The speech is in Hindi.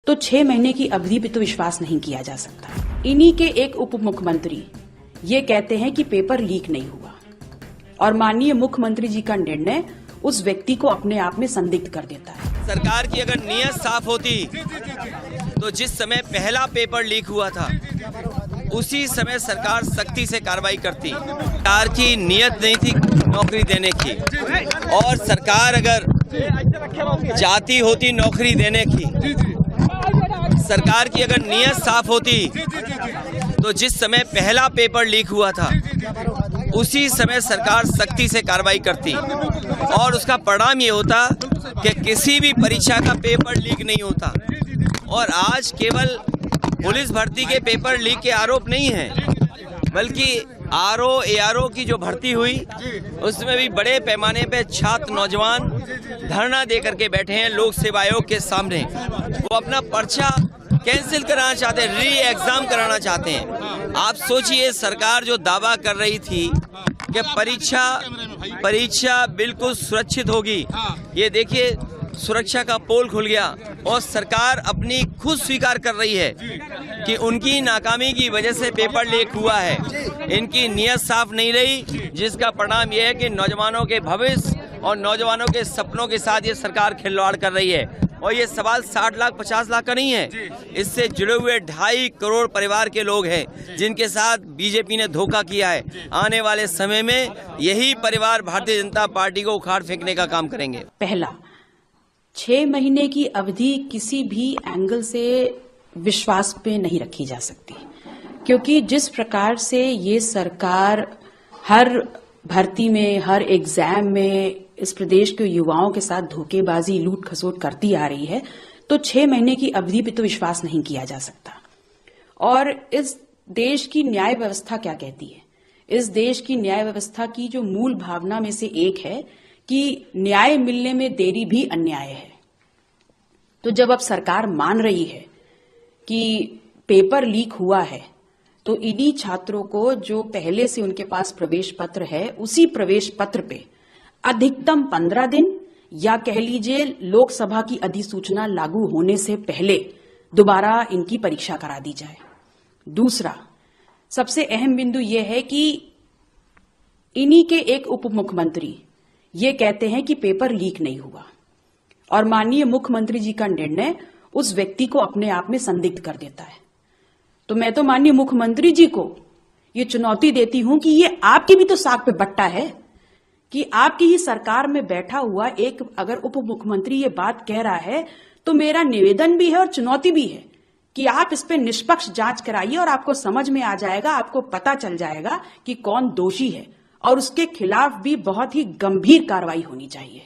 तो 6 महीने की अवधि पे तो विश्वास नहीं किया जा सकता। इन्हीं के एक उप मुख्यमंत्री ये कहते हैं कि पेपर लीक नहीं हुआ और माननीय मुख्यमंत्री जी का निर्णय उस व्यक्ति को अपने आप में संदिग्ध कर देता है। सरकार की अगर नीयत साफ होती तो जिस समय पहला पेपर लीक हुआ था उसी समय सरकार सख्ती से कार्रवाई करती। सरकार की नीयत नहीं थी नौकरी देने की, और सरकार अगर चाहती होती नौकरी देने की, सरकार की अगर नीयत साफ होती तो जिस समय पहला पेपर लीक हुआ था उसी समय सरकार सख्ती से कार्रवाई करती, और उसका परिणाम ये होता कि किसी भी परीक्षा का पेपर लीक नहीं होता। और आज केवल पुलिस भर्ती के पेपर लीक के आरोप नहीं हैं, बल्कि आरओ एआरओ की जो भर्ती हुई उसमें भी बड़े पैमाने पे छात्र नौजवान धरना दे करके बैठे हैं लोक सेवा आयोग के सामने। वो अपना पर्चा कैंसिल कराना चाहते हैं, री एग्जाम कराना चाहते हैं। आप सोचिए, सरकार जो दावा कर रही थी कि परीक्षा बिल्कुल सुरक्षित होगी, ये देखिए सुरक्षा का पोल खुल गया और सरकार अपनी खुद स्वीकार कर रही है कि उनकी नाकामी की वजह से पेपर लीक हुआ है। इनकी नीयत साफ नहीं रही, जिसका परिणाम यह है कि नौजवानों के भविष्य और नौजवानों के सपनों के साथ ये सरकार खिलवाड़ कर रही है। और ये सवाल 60 लाख 50 लाख का नहीं है, इससे जुड़े हुए 2.5 करोड़ परिवार के लोग हैं जिनके साथ बीजेपी ने धोखा किया है। आने वाले समय में यही परिवार भारतीय जनता पार्टी को उखाड़ फेंकने का काम करेंगे। पहला, 6 महीने की अवधि किसी भी एंगल से विश्वास पे नहीं रखी जा सकती, क्योंकि जिस प्रकार से ये सरकार हर भर्ती में, हर एग्जाम में इस प्रदेश के युवाओं के साथ धोखेबाजी, लूट खसोट करती आ रही है, तो 6 महीने की अवधि पे तो विश्वास नहीं किया जा सकता। और इस देश की न्याय व्यवस्था क्या कहती है? इस देश की न्याय व्यवस्था की जो मूल भावना में से एक है कि न्याय मिलने में देरी भी अन्याय है। तो जब अब सरकार मान रही है कि पेपर लीक हुआ है, तो इन्हीं छात्रों को जो पहले से उनके पास प्रवेश पत्र है, उसी प्रवेश पत्र पे अधिकतम 15 दिन या कह लीजिए लोकसभा की अधिसूचना लागू होने से पहले दोबारा इनकी परीक्षा करा दी जाए। दूसरा, सबसे अहम बिंदु यह है कि इन्हीं के एक उप मुख्यमंत्री ये कहते हैं कि पेपर लीक नहीं हुआ और माननीय मुख्यमंत्री जी का निर्णय उस व्यक्ति को अपने आप में संदिग्ध कर देता है। तो मैं तो माननीय मुख्यमंत्री जी को ये चुनौती देती हूं कि ये आपकी भी तो साख पे बट्टा है कि आपकी ही सरकार में बैठा हुआ एक अगर उप मुख्यमंत्री ये बात कह रहा है, तो मेरा निवेदन भी है और चुनौती भी है कि आप इस पे निष्पक्ष जांच कराइए और आपको समझ में आ जाएगा, आपको पता चल जाएगा कि कौन दोषी है और उसके खिलाफ भी बहुत ही गंभीर कार्रवाई होनी चाहिए।